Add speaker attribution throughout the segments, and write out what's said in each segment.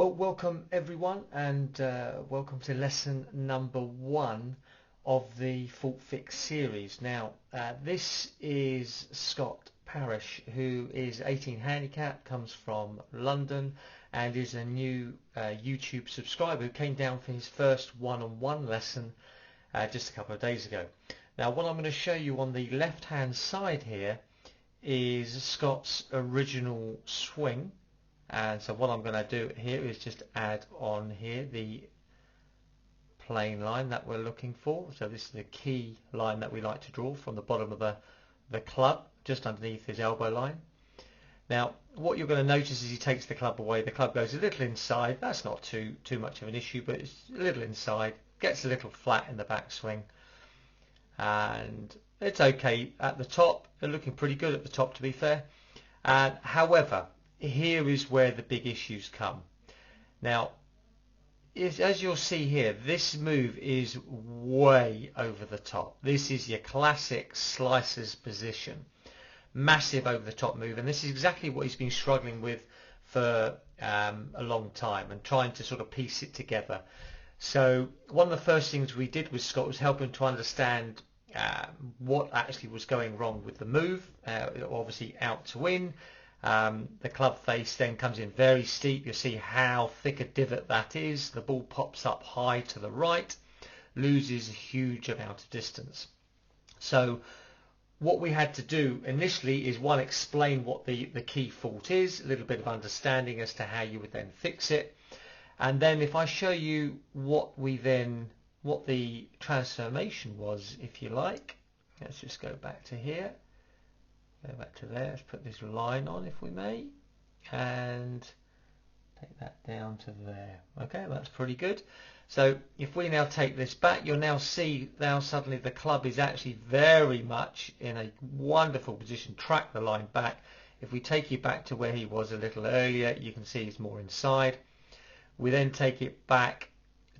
Speaker 1: Well, welcome everyone, and welcome to lesson number 1 of the Fault Fix series. Now, this is Scott Parrish, who is 18 handicap, comes from London, and is a new YouTube subscriber who came down for his first one-on-one lesson just a couple of days ago. Now, what I'm going to show you on the left-hand side here is Scott's original swing. And so what I'm going to do here is just add on here the plane line that we're looking for. So this is the key line that we like to draw from the bottom of the club, just underneath his elbow line. Now, what you're going to notice is he takes the club away. The club goes a little inside. That's not too much of an issue, but it's a little inside. Gets a little flat in the backswing. And it's okay at the top. They're looking pretty good at the top, to be fair. However, here is where the big issues come. Now, as you'll see here, this move is way over the top. This is your classic slicer's position. Massive over the top move, and this is exactly what he's been struggling with for a long time and trying to sort of piece it together. So one of the first things we did with Scott was help him to understand what actually was going wrong with the move. Obviously out to win. The club face then comes in very steep. You'll see how thick a divot that is. The ball pops up high to the right, loses a huge amount of distance. So what we had to do initially is, one, explain what the key fault is, a little bit of understanding as to how you would then fix it. And then if I show you what the transformation was, if you like, let's just go back to here. Go back to there. Let's put this line on, if we may, and take that down to there. Okay, that's pretty good. So if we now take this back, you'll now see suddenly the club is actually very much in a wonderful position. Track the line back. If we take you back to where he was a little earlier, you can see he's more inside. We then take it back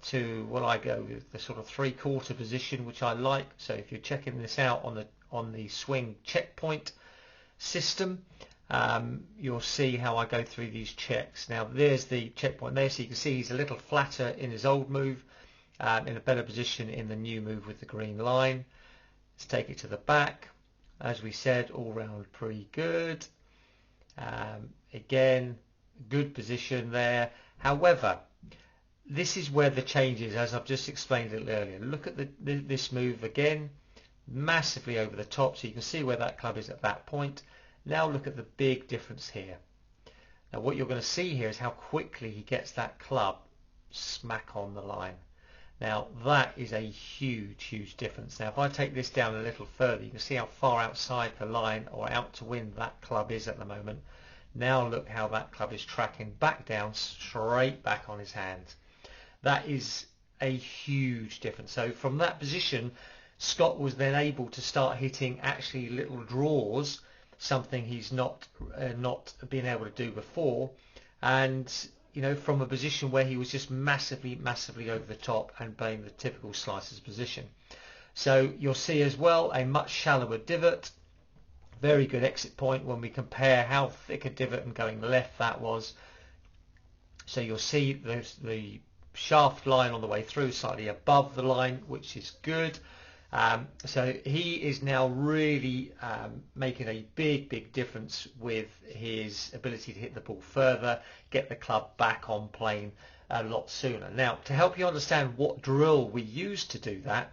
Speaker 1: to what I go with the sort of 3/4 position, which I like. So if you're checking this out on the swing checkpoint system, you'll see how I go through these checks. Now there's the checkpoint there, so you can see he's a little flatter in his old move, in a better position in the new move with the green line. Let's take it to the back. As we said, all round pretty good. Again, good position there. However, this is where the change is, as I've just explained a little earlier. Look at this move again, massively over the top, so you can see where that club is at that point. Now look at the big difference here. Now what you're going to see here is how quickly he gets that club smack on the line. Now that is a huge difference. Now if I take this down a little further, you can see how far outside the line or out to win that club is at the moment. Now look how that club is tracking back down, straight back on his hands. That is a huge difference. So from that position, Scott was then able to start hitting actually little draws, something he's not been able to do before, and from a position where he was just massively over the top and playing the typical slicer's position. So you'll see as well a much shallower divot, very good exit point when we compare how thick a divot and going left that was. So you'll see the shaft line on the way through slightly above the line, which is good. So he is now really making a big difference with his ability to hit the ball further, get the club back on plane a lot sooner. Now, to help you understand what drill we use to do that,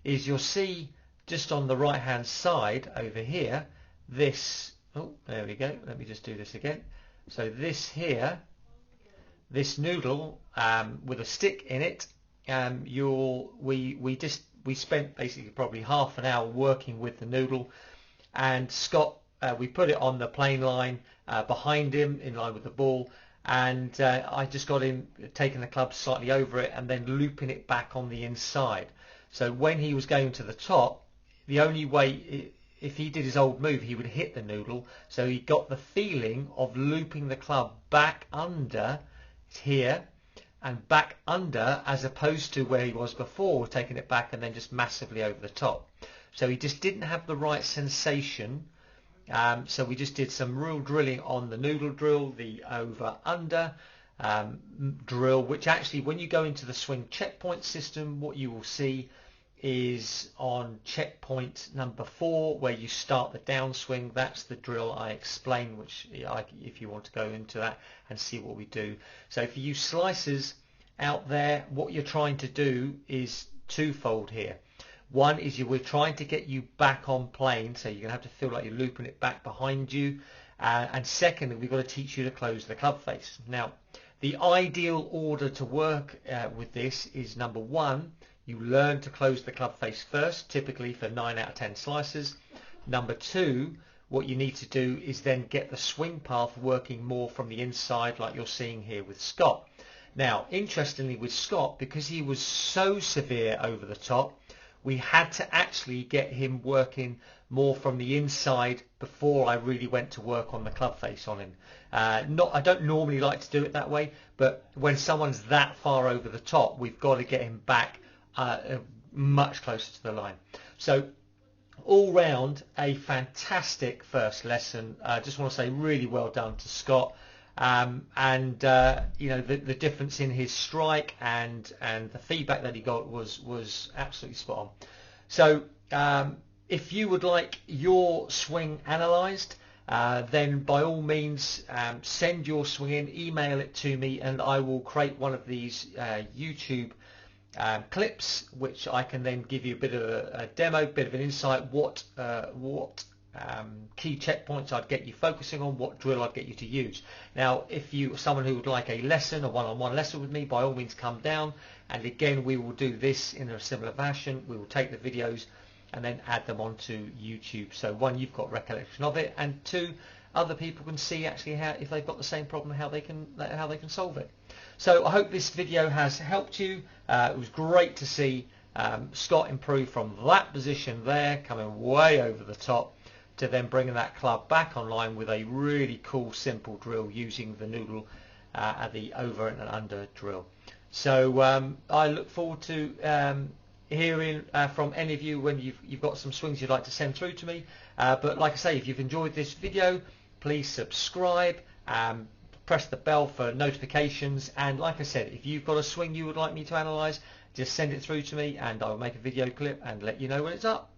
Speaker 1: is you'll see just on the right hand side over here, this, oh, there we go, let me just do this again. So this here, this noodle with a stick in it, we spent basically probably half an hour working with the noodle, and Scott, we put it on the plane line behind him in line with the ball, and I just got him taking the club slightly over it and then looping it back on the inside. So when he was going to the top, the only way, if he did his old move, he would hit the noodle, so he got the feeling of looping the club back under here and back under, as opposed to where he was before, taking it back and then just massively over the top. So he just didn't have the right sensation. So we just did some real drilling on the noodle drill, the over under, drill, which actually when you go into the swing checkpoint system, what you will see is on checkpoint number 4 where you start the downswing. That's the drill I explained, which if you want to go into that and see what we do. So if you use slicers out there, what you're trying to do is twofold here. One is we're trying to get you back on plane, so you're going to have to feel like you're looping it back behind you. And secondly, we've got to teach you to close the club face. Now, the ideal order to work with this is number 1, you learn to close the club face first, typically for 9 out of 10 slices. Number 2, what you need to do is then get the swing path working more from the inside, like you're seeing here with Scott. Now, interestingly with Scott, because he was so severe over the top, we had to actually get him working more from the inside before I really went to work on the club face on him. I don't normally like to do it that way, but when someone's that far over the top, we've got to get him back much closer to the line. So all round, a fantastic first lesson. I just want to say really well done to Scott. You know, the difference in his strike and the feedback that he got was absolutely spot on. So if you would like your swing analysed, then by all means send your swing in, email it to me, and I will create one of these YouTube clips, which I can then give you a bit of a demo, bit of an insight, what key checkpoints I'd get you focusing on, what drill I'd get you to use. Now, if you are someone who would like a lesson, a one-on-one lesson with me, by all means come down, and again we will do this in a similar fashion. We will take the videos and then add them onto YouTube. So 1, you've got recollection of it, and 2, other people can see actually how, if they've got the same problem, how they can solve it. So I hope this video has helped you. It was great to see Scott improve from that position there, coming way over the top, to then bringing that club back online with a really cool simple drill using the noodle at the over and under drill. So I look forward to hearing from any of you when you've got some swings you'd like to send through to me. But like I say, if you've enjoyed this video, please subscribe, press the bell for notifications, and like I said, if you've got a swing you would like me to analyse, just send it through to me and I'll make a video clip and let you know when it's up.